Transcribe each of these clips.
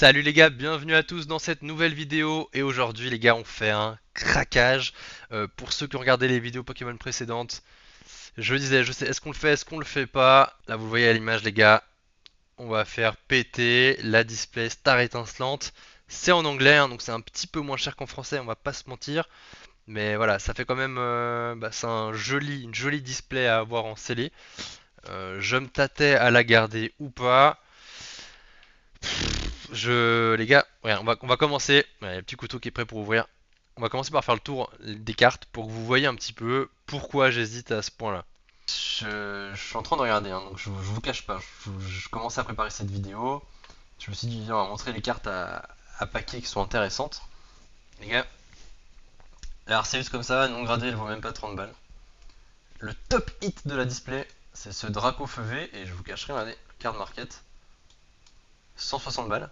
Salut les gars, bienvenue à tous dans cette nouvelle vidéo. Et aujourd'hui les gars, on fait un craquage. Pour ceux qui ont regardé les vidéos Pokémon précédentes, je disais, je sais, est-ce qu'on le fait, est-ce qu'on le fait pas. Là vous le voyez à l'image les gars, on va faire péter la display Star étincelante. C'est en anglais, hein, donc c'est un petit peu moins cher qu'en français, on va pas se mentir. Mais voilà, ça fait quand même, c'est une jolie display à avoir en scellé. Je me tâtais à la garder ou pas. Les gars, ouais, on va commencer. Ouais, le petit couteau qui est prêt pour ouvrir. On va commencer par faire le tour des cartes pour que vous voyez un petit peu pourquoi j'hésite à ce point-là. Je suis en train de regarder, hein, donc je vous cache pas. Je commençais à préparer cette vidéo. Je me suis dit, viens, on va montrer les cartes à paquet qui sont intéressantes. Les gars, la Arceus comme ça, non gradée, elle vaut même pas 30 balles. Le top hit de la display, c'est ce Draco Feu V, et je vous cacherai, regardez, carte market, 160 balles.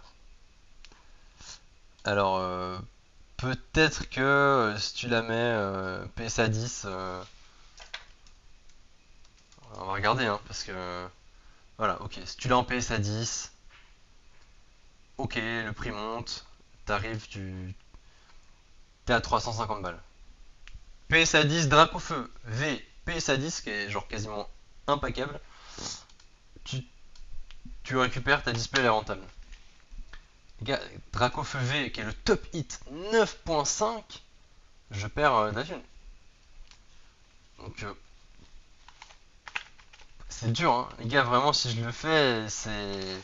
Alors, peut-être que si tu la mets PSA 10, on va regarder, hein, parce que voilà, ok, si tu l'as en PSA 10, ok, le prix monte, t'es à 350 balles. PSA 10 Dracofeu V PSA 10 qui est genre quasiment impeccable, tu, tu récupères ta display, elle est rentable. Gars, Dracofeu V qui est le top hit 9.5, je perds de la thune. Donc c'est dur, hein. Les gars, vraiment, si je le fais, c'est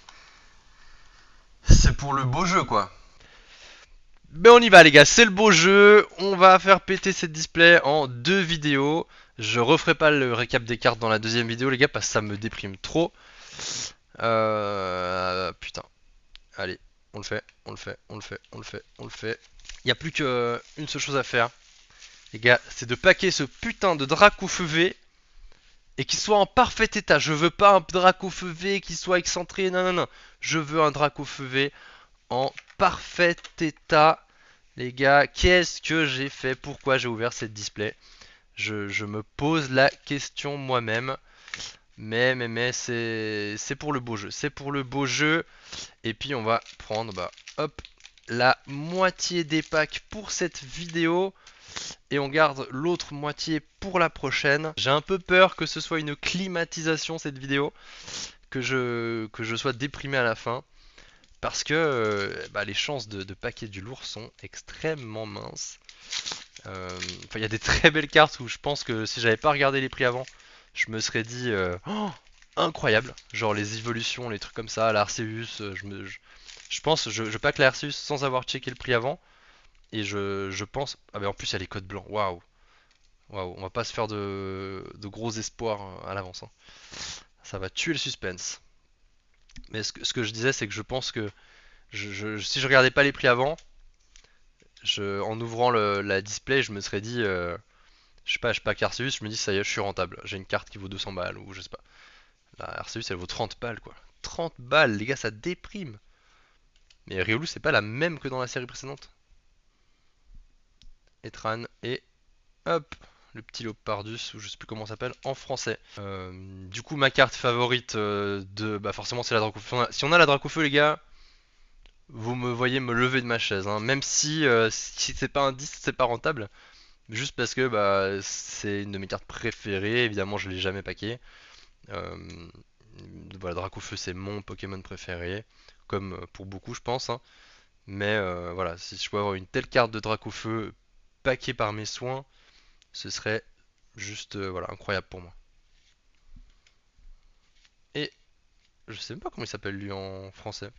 pour le beau jeu, quoi. Ben on y va les gars, c'est le beau jeu. On va faire péter cette display en deux vidéos. Je referai pas le récap des cartes dans la deuxième vidéo les gars parce que ça me déprime trop. Putain. Allez, on le fait, on le fait, on le fait, on le fait, on le fait. Il n'y a plus qu'une seule chose à faire. Les gars, c'est de paquer ce putain de Dracofeu V et qu'il soit en parfait état. Je veux pas un Dracofeu V qui soit excentré, non non non. Je veux un Dracofeu V en parfait état. Les gars, qu'est-ce que j'ai fait? Pourquoi j'ai ouvert cette display? Je me pose la question moi-même. Mais c'est pour le beau jeu. C'est pour le beau jeu. Et puis on va prendre hop, la moitié des packs pour cette vidéo. Et on garde l'autre moitié pour la prochaine. J'ai un peu peur que ce soit une climatisation cette vidéo. Que je sois déprimé à la fin. Parce que les chances de paquer du lourd sont extrêmement minces. Il y a des très belles cartes où je pense que si j'avais pas regardé les prix avant, je me serais dit oh, incroyable. Genre les évolutions, les trucs comme ça, l'Arceus, je pense, je pack la Arceus sans avoir checké le prix avant. Et je pense. Ah, mais en plus, il y a les codes blancs. Waouh, waouh, on va pas se faire de gros espoirs à l'avance, hein. Ça va tuer le suspense. Mais ce que je disais, c'est que je pense que si je regardais pas les prix avant, en ouvrant la display, je me serais dit, je sais pas, je pack Arceus, je me dis ça y est, je suis rentable. J'ai une carte qui vaut 200 balles ou je sais pas. La Arceus, elle vaut 30 balles quoi. 30 balles, les gars, ça déprime. Mais Riolu, c'est pas la même que dans la série précédente. Etran et hop, le petit Lopardus, ou je sais plus comment ça s'appelle, en français. Du coup, ma carte favorite forcément, c'est la Dracofeu. Si on a la Dracofeu, les gars, vous me voyez me lever de ma chaise, hein. Même si c'est pas un 10, c'est pas rentable. Juste parce que c'est une de mes cartes préférées, évidemment je l'ai jamais packé. Euh, voilà, Dracofeu c'est mon Pokémon préféré, comme pour beaucoup je pense, hein. Mais voilà, si je pouvais avoir une telle carte de Dracofeu packée par mes soins, ce serait juste voilà, incroyable pour moi. Et je sais même pas comment il s'appelle lui en français.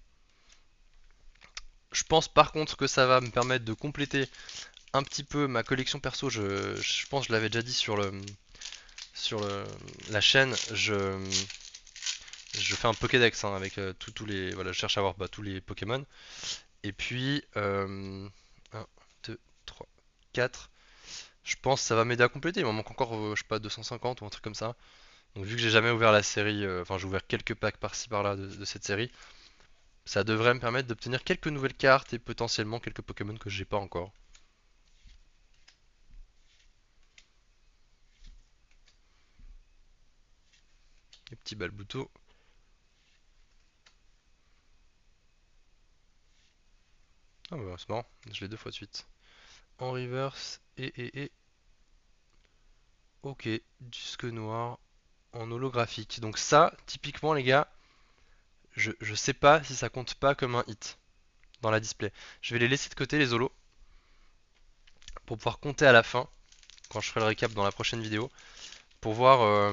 Je pense par contre que ça va me permettre de compléter un petit peu ma collection perso. Je pense que je l'avais déjà dit sur la chaîne. Je fais un Pokédex hein, avec tous les. Voilà, je cherche à avoir tous les Pokémon. Et puis, 1, 2, 3, 4. Je pense que ça va m'aider à compléter. Il m'en manque encore, je sais pas, 250 ou un truc comme ça. Donc, vu que j'ai jamais ouvert la série, enfin, j'ai ouvert quelques packs par-ci par-là de cette série, ça devrait me permettre d'obtenir quelques nouvelles cartes et potentiellement quelques Pokémon que j'ai pas encore. Les petits Balbuto. Ah bah c'est marrant, je l'ai deux fois de suite. En reverse, et. Ok, disque noir en holographique. Donc ça, typiquement les gars, je sais pas si ça compte pas comme un hit dans la display. Je vais les laisser de côté les holos pour pouvoir compter à la fin, quand je ferai le récap dans la prochaine vidéo, pour voir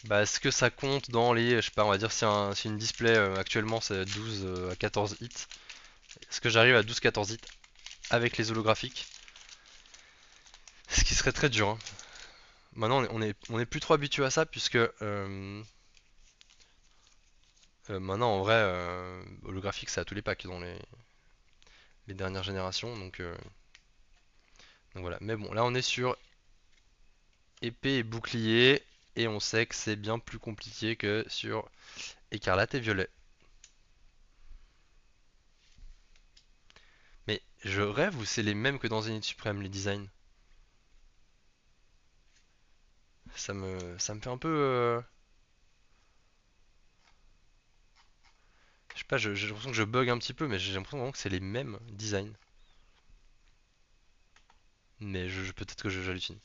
bah, ce que ça compte dans les, je sais pas, on va dire si une display actuellement c'est 12 à 14 hits, est-ce que j'arrive à 12-14 hits avec les holographiques? Ce qui serait très dur, hein. Maintenant on est plus trop habitué à ça puisque maintenant en vrai holographique c'est à tous les packs dans les dernières générations donc voilà. Mais bon là on est sur épée et bouclier et on sait que c'est bien plus compliqué que sur écarlate et violet. Mais je rêve ou c'est les mêmes que dans Zénith Suprême les designs? Ça me fait un peu je sais pas, j'ai l'impression que je bug un petit peu, mais j'ai l'impression vraiment que c'est les mêmes designs. Mais peut-être que j'hallucine.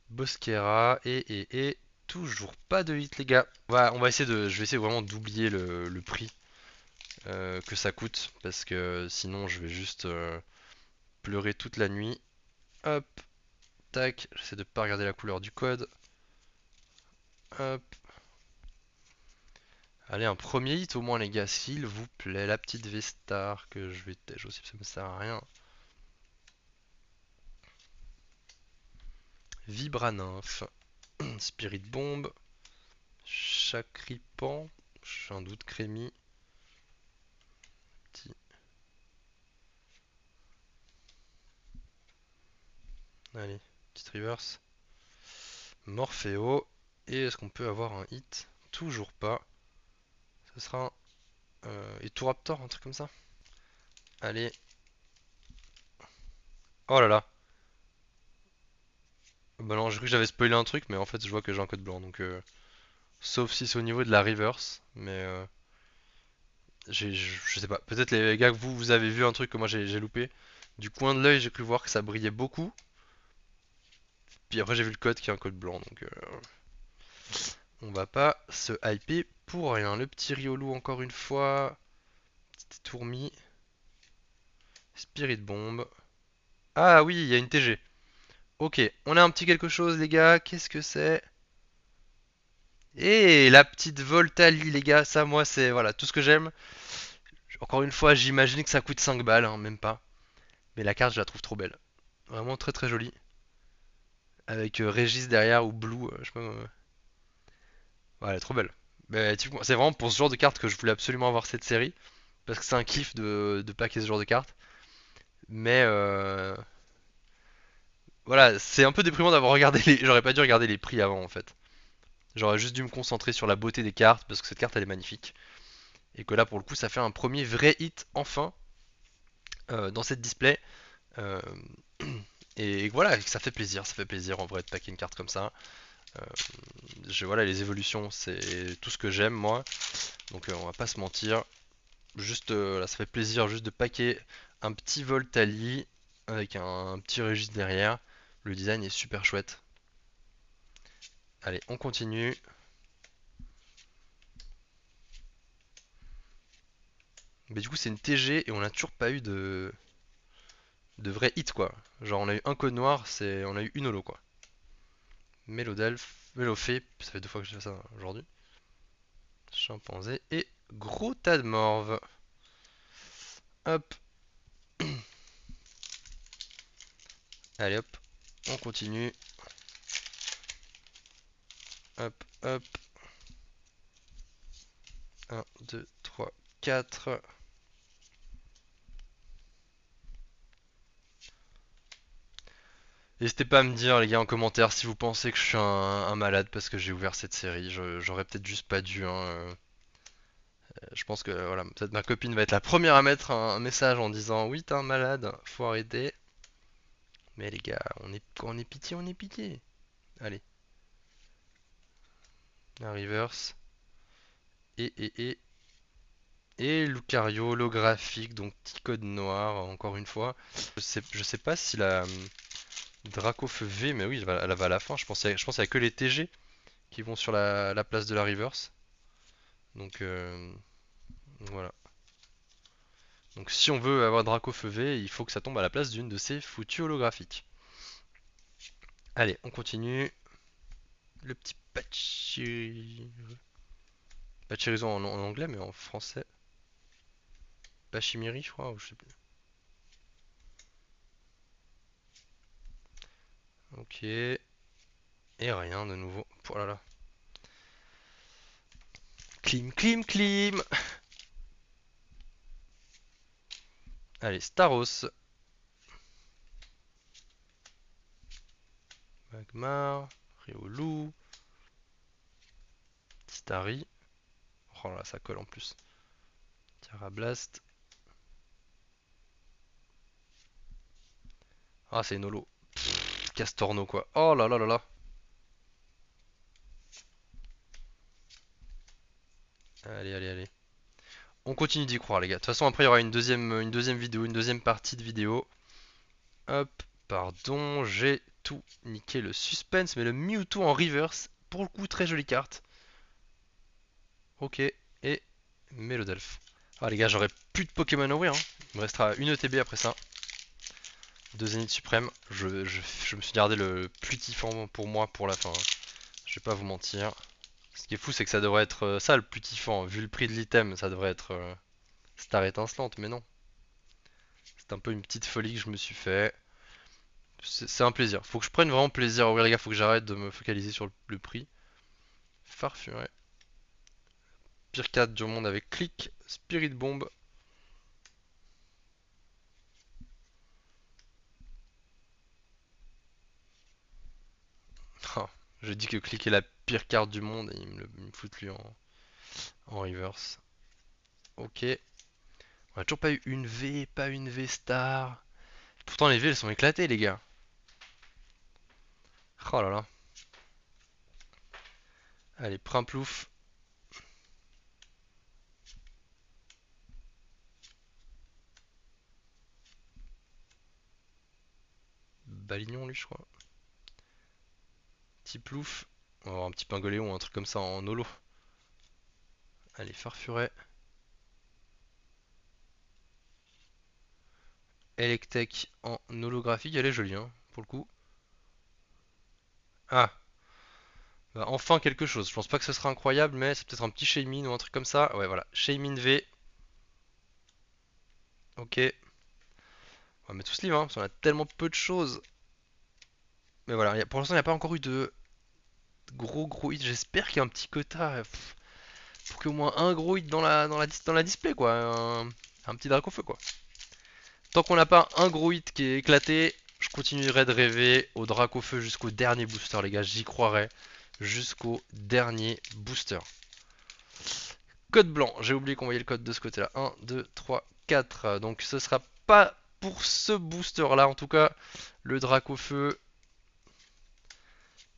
Bosquera et toujours pas de hit les gars. On va essayer je vais essayer vraiment d'oublier le prix que ça coûte parce que sinon je vais juste pleurer toute la nuit. Hop, tac, j'essaie de pas regarder la couleur du code. Hop. Allez, un premier hit au moins les gars, s'il vous plaît. La petite Vestar que je vais tège aussi, ça me sert à rien. Vibranymph. Spirit Bomb. Chacripan. J'ai un doute, Crémy. Petit. Allez, petite reverse. Morpheo. Et est-ce qu'on peut avoir un hit? Toujours pas. Ce sera un Raptor, un truc comme ça. Allez. Oh là là. Bah non, j'ai cru que j'avais spoilé un truc, mais en fait je vois que j'ai un code blanc. Donc, sauf si c'est au niveau de la reverse. Mais je sais pas. Peut-être les gars que vous avez vu un truc que moi j'ai loupé. Du coin de l'œil, j'ai cru voir que ça brillait beaucoup. Puis après j'ai vu le code qui est un code blanc. Donc on va pas se hyper pour rien. Le petit Riolu encore une fois. Petite tourmi. Spirit Bomb. Ah oui, il y a une TG. Ok, on a un petit quelque chose les gars. Qu'est-ce que c'est? Et la petite Voltali les gars. Ça moi c'est voilà tout ce que j'aime. Encore une fois, j'imagine que ça coûte 5 balles, hein, même pas. Mais la carte, je la trouve trop belle. Vraiment très très jolie. Avec Régis derrière ou Blue, je sais pas. Ouais, elle est trop belle. Mais c'est vraiment pour ce genre de carte que je voulais absolument avoir cette série. Parce que c'est un kiff de packer ce genre de cartes. Mais voilà, c'est un peu déprimant d'avoir regardé les. J'aurais pas dû regarder les prix avant en fait. J'aurais juste dû me concentrer sur la beauté des cartes parce que cette carte elle est magnifique. Et que là pour le coup ça fait un premier vrai hit enfin dans cette display. Euh, et voilà, ça fait plaisir en vrai de packer une carte comme ça. Euh, voilà, les évolutions, c'est tout ce que j'aime moi. Donc on va pas se mentir. Juste là, ça fait plaisir juste de packer un petit Voltali avec un petit registre derrière. Le design est super chouette. Allez, on continue. Mais du coup, c'est une TG et on n'a toujours pas eu de vrai hit quoi. Genre, on a eu un code noir, on a eu une holo quoi. Mélodelph, Mélofée, ça fait deux fois que je fais ça aujourd'hui. Chimpanzé et gros tas de morve. Hop, allez hop, on continue. Hop, hop. 1, 2, 3, 4. N'hésitez pas à me dire les gars en commentaire si vous pensez que je suis un malade parce que j'ai ouvert cette série. J'aurais peut-être juste pas dû, hein. Je pense que voilà, peut-être ma copine va être la première à mettre un message en disant oui t'es un malade, faut arrêter. Mais les gars, quand on est pitié, on est pitié. Allez, un reverse. Et Et Lucario holographique, donc petit code noir, encore une fois. Je sais pas si la Dracofeu V, mais oui, elle va à la fin. Je pense qu'il y a que les TG qui vont sur la place de la Reverse. Donc voilà. Donc si on veut avoir Dracofeu V, il faut que ça tombe à la place d'une de ces foutues holographiques. Allez, on continue. Le petit Pachirizo en anglais, mais en français. Pachimiri, je crois, ou je sais plus. Ok. Et rien de nouveau. Oh là là. Clim, clim, clim. Allez, Staros. Magmar. Riolu. Starry. Oh là, ça colle en plus. Terra Blast. Ah, c'est une holo. Castorno, quoi. Oh là là là là. Allez, allez, allez. On continue d'y croire, les gars. De toute façon, après, il y aura une deuxième vidéo, une deuxième partie de vidéo. Hop, pardon, j'ai tout niqué le suspense, mais le Mewtwo en reverse, pour le coup, très jolie carte. Ok, et Melodelph. Ah les gars, j'aurai plus de Pokémon à ouvrir, hein. Il me restera une ETB après ça. Deux Zénith suprême. Je me suis gardé le plus kiffant pour moi pour la fin, hein. Je vais pas vous mentir. Ce qui est fou, c'est que ça devrait être ça le plus kiffant. Vu le prix de l'item, ça devrait être Star étincelante, mais non. C'est un peu une petite folie que je me suis fait. C'est un plaisir. Faut que je prenne vraiment plaisir à ouvrir, les gars. Faut que j'arrête de me focaliser sur le prix. Farfuret. Pire 4 du monde avec Click. Spirit Bomb. Oh, je dis que Click est la pire carte du monde et il me fout lui en reverse. Ok. On a toujours pas eu une V, pas une V star. Pourtant les V elles sont éclatées les gars. Oh là là. Allez, Primplouf. Balignon lui je crois. Petit Plouf. On va avoir un petit Pingoléon, un truc comme ça en holo. Allez, Farfuret. Electek en holographique, elle est jolie hein, pour le coup. Ah, bah, enfin quelque chose. Je pense pas que ce sera incroyable, mais c'est peut-être un petit Shaymin ou un truc comme ça. Ouais, voilà. Shaymin V. Ok. On va mettre tout ce livre, hein, parce qu'on a tellement peu de choses. Mais voilà, pour l'instant, il n'y a pas encore eu de gros hit. J'espère qu'il y a un petit quota pour qu'au moins un gros hit dans la display, quoi. Un petit drac au feu, quoi. Tant qu'on n'a pas un gros hit qui est éclaté, je continuerai de rêver au drac au feu jusqu'au dernier booster, les gars. J'y croirai jusqu'au dernier booster. Code blanc, j'ai oublié qu'on voyait le code de ce côté-là. 1, 2, 3, 4. Donc ce sera pas pour ce booster-là, en tout cas. Le drac au feu.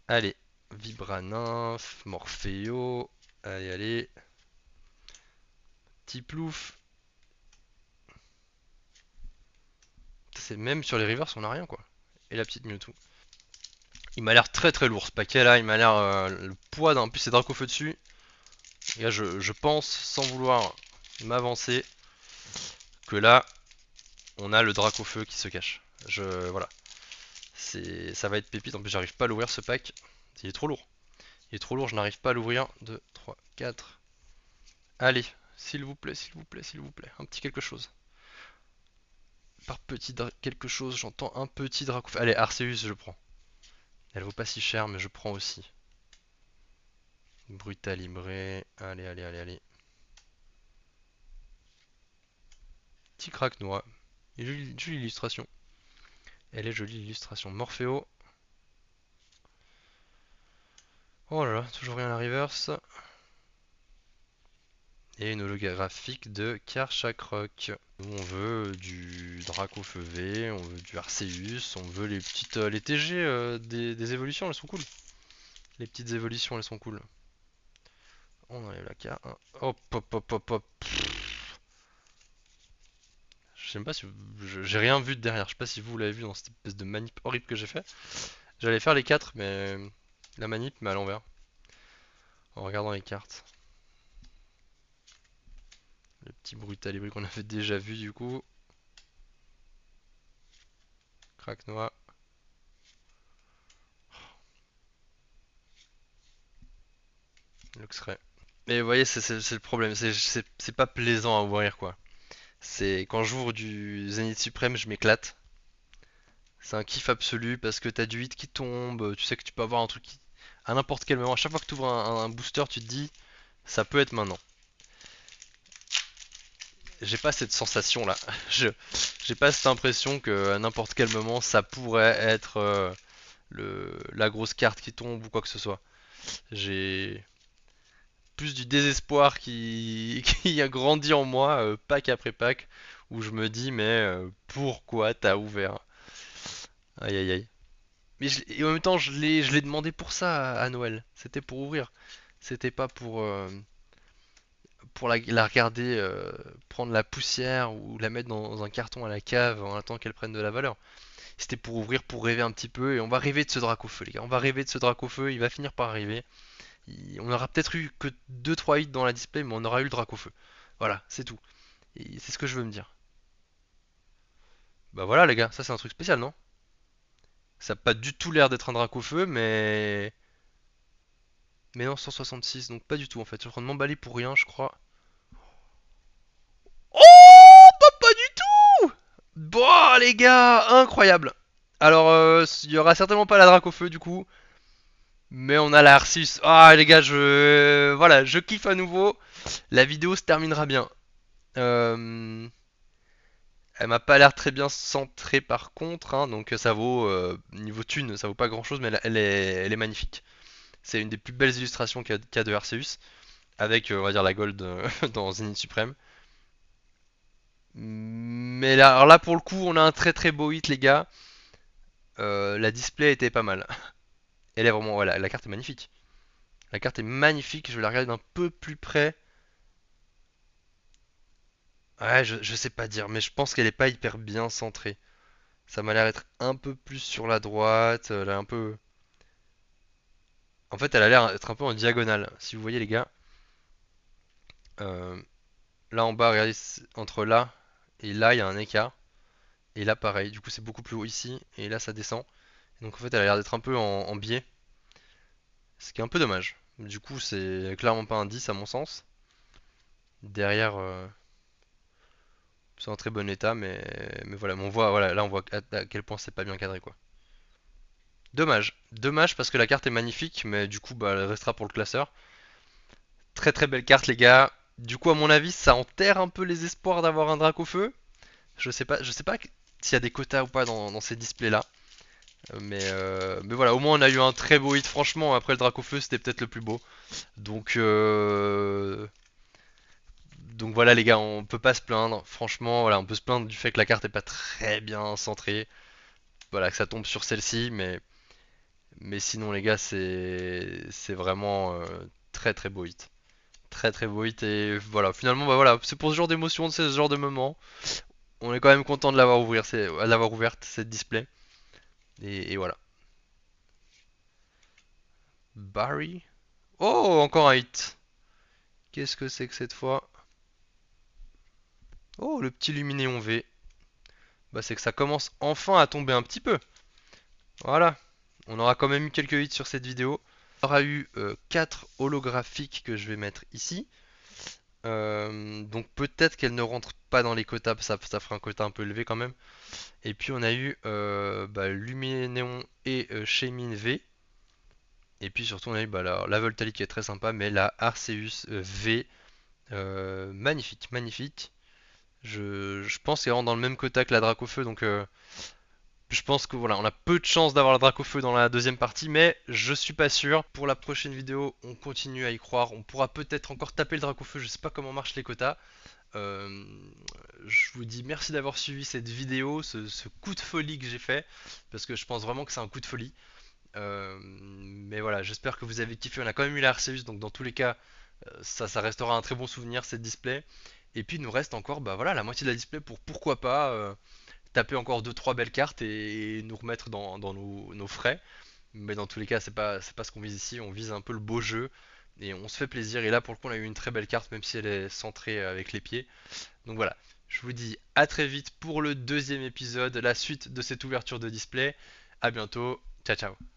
Allez, Vibranymph, Morpheo. Allez, allez. Petit plouf. C'est même sur les rivers, on a rien quoi. Et la petite Mewtwo. Il m'a l'air très lourd ce paquet là. Il m'a l'air le poids d'un. En plus, c'est drac au feu dessus. Et là, je pense, sans vouloir m'avancer, que là, on a le drac au feu qui se cache. Voilà. Ça va être pépite. En plus, j'arrive pas à l'ouvrir ce pack. Il est trop lourd. Il est trop lourd, je n'arrive pas à l'ouvrir. 2, 3, 4. Allez, s'il vous plaît, s'il vous plaît, s'il vous plaît. Un petit quelque chose. Par petit quelque chose, j'entends un petit Dracofeu. Allez, Arceus, je prends. Elle vaut pas si cher, mais je prends aussi. Brutalibré. Allez, allez, allez, allez. Petit crack noir. Jolie illustration. Elle est jolie l'illustration. Morpheo. Oh là là, toujours rien à la reverse. Et une holographique de Karchakrok. Nous on veut du Dracofeu V, on veut du Arceus, on veut les petites les TG des évolutions, elles sont cool. Les petites évolutions, elles sont cool. On enlève la carte. Hop, hop, hop, hop, hop. sais même pas si j'ai rien vu de derrière. Je sais pas si vous l'avez vu dans cette espèce de manip horrible que j'ai fait. J'allais faire les 4 mais la manip mais à l'envers. En regardant les cartes. Le petit brutalibri qu'on avait déjà vu du coup. Crack noir. Luxray. Mais vous voyez, c'est le problème. C'est pas plaisant à ouvrir quoi. C'est quand j'ouvre du Zénith Suprême, je m'éclate. C'est un kiff absolu parce que t'as du hit qui tombe. Tu sais que tu peux avoir un truc qui... à n'importe quel moment. À chaque fois que tu ouvres un booster, tu te dis ça peut être maintenant. J'ai pas cette sensation là. Je j'ai pas cette impression que à n'importe quel moment ça pourrait être la grosse carte qui tombe ou quoi que ce soit. J'ai plus du désespoir qui a grandi en moi, pack après pack, où je me dis mais pourquoi t'as ouvert? Aïe aïe aïe. Mais et en même temps je l'ai demandé pour ça à Noël. C'était pour ouvrir. C'était pas pour la regarder prendre la poussière ou la mettre dans un carton à la cave en attendant qu'elle prenne de la valeur. C'était pour ouvrir, pour rêver un petit peu, et on va rêver de ce drac au feu, les gars. On va rêver de ce drac au feu, il va finir par arriver. On aura peut-être eu que deux trois hits dans la display, mais on aura eu le drac au feu. Voilà, c'est tout. Et c'est ce que je veux me dire. Bah voilà, les gars, ça c'est un truc spécial, non? Ça a pas du tout l'air d'être un drac au feu, mais. Mais non, 166, donc pas du tout en fait. Je suis en train de m'emballer pour rien, je crois. Oh, bah pas du tout! Bon, les gars, incroyable! Alors, il y aura certainement pas la drac au feu du coup. Mais on a la R6. Ah les gars, voilà, je kiffe à nouveau. La vidéo se terminera bien. Euh, Elle m'a pas l'air très bien centrée par contre, hein, donc ça vaut niveau thune, ça vaut pas grand chose, mais elle est magnifique. C'est une des plus belles illustrations qu'il y a de Arceus, avec on va dire la gold dans Zenith Suprême. Mais là, alors là pour le coup, on a un très très beau hit les gars. La display était pas mal. Elle est vraiment, voilà, la carte est magnifique. La carte est magnifique, je vais la regarder d'un peu plus près. Ouais, je sais pas dire, mais je pense qu'elle est pas hyper bien centrée. Ça m'a l'air d'être un peu plus sur la droite, là un peu. En fait, elle a l'air d'être un peu en diagonale. Si vous voyez les gars, euh, là en bas, regardez, entre là et là, il y a un écart. Et là, pareil. Du coup, c'est beaucoup plus haut ici, et là, ça descend. Donc en fait, elle a l'air d'être un peu en biais, ce qui est un peu dommage. Du coup, c'est clairement pas un 10 à mon sens. Derrière, c'est en très bon état, mais voilà, on voit, voilà, là on voit à quel point c'est pas bien cadré quoi. Dommage, dommage parce que la carte est magnifique, mais du coup bah elle restera pour le classeur. Très très belle carte les gars. Du coup à mon avis ça enterre un peu les espoirs d'avoir un drac au feu. Je sais pas s'il y a des quotas ou pas dans ces displays là. Mais voilà, au moins on a eu un très beau hit franchement. Après le drac au feu c'était peut-être le plus beau. Donc donc voilà les gars, on peut pas se plaindre. Franchement voilà, on peut se plaindre du fait que la carte est pas très bien centrée. Voilà, que ça tombe sur celle-ci, mais sinon les gars, c'est vraiment très très beau hit. Très très beau hit et voilà, finalement bah voilà, c'est pour ce genre d'émotion, c'est ce genre de moment. On est quand même content de l'avoir ouverte cette display. Et voilà. Barry. Oh, encore un hit. Qu'est-ce que c'est que cette fois? Oh, le petit Luminéon V. Bah c'est que ça commence enfin à tomber un petit peu. Voilà. On aura quand même eu quelques hits sur cette vidéo. On aura eu 4 holographiques que je vais mettre ici. Donc peut-être qu'elle ne rentre pas dans les quotas, ça fera un quota un peu élevé quand même. Et puis on a eu bah, Luminéon et Shaymin V. Et puis surtout on a eu bah, la Voltalique qui est très sympa, mais la Arceus V, magnifique, magnifique. Je pense qu'elle rentre dans le même quota que la Dracofeu, donc je pense que voilà, on a peu de chance d'avoir la Dracofeu dans la deuxième partie, mais je suis pas sûr. Pour la prochaine vidéo, on continue à y croire. On pourra peut-être encore taper le Dracofeu, je sais pas comment marchent les quotas. Euh, je vous dis merci d'avoir suivi cette vidéo, ce coup de folie que j'ai fait, parce que je pense vraiment que c'est un coup de folie. Mais voilà, j'espère que vous avez kiffé. On a quand même eu la Arceus, donc dans tous les cas, ça restera un très bon souvenir cette display. Et puis il nous reste encore bah voilà la moitié de la display pour pourquoi pas taper encore deux trois belles cartes et nous remettre dans nos frais. Mais dans tous les cas, c'est pas ce qu'on vise ici. On vise un peu le beau jeu et on se fait plaisir. Et là, pour le coup, on a eu une très belle carte, même si elle est centrée avec les pieds. Donc voilà. Je vous dis à très vite pour le deuxième épisode, la suite de cette ouverture de display. À bientôt. Ciao ciao.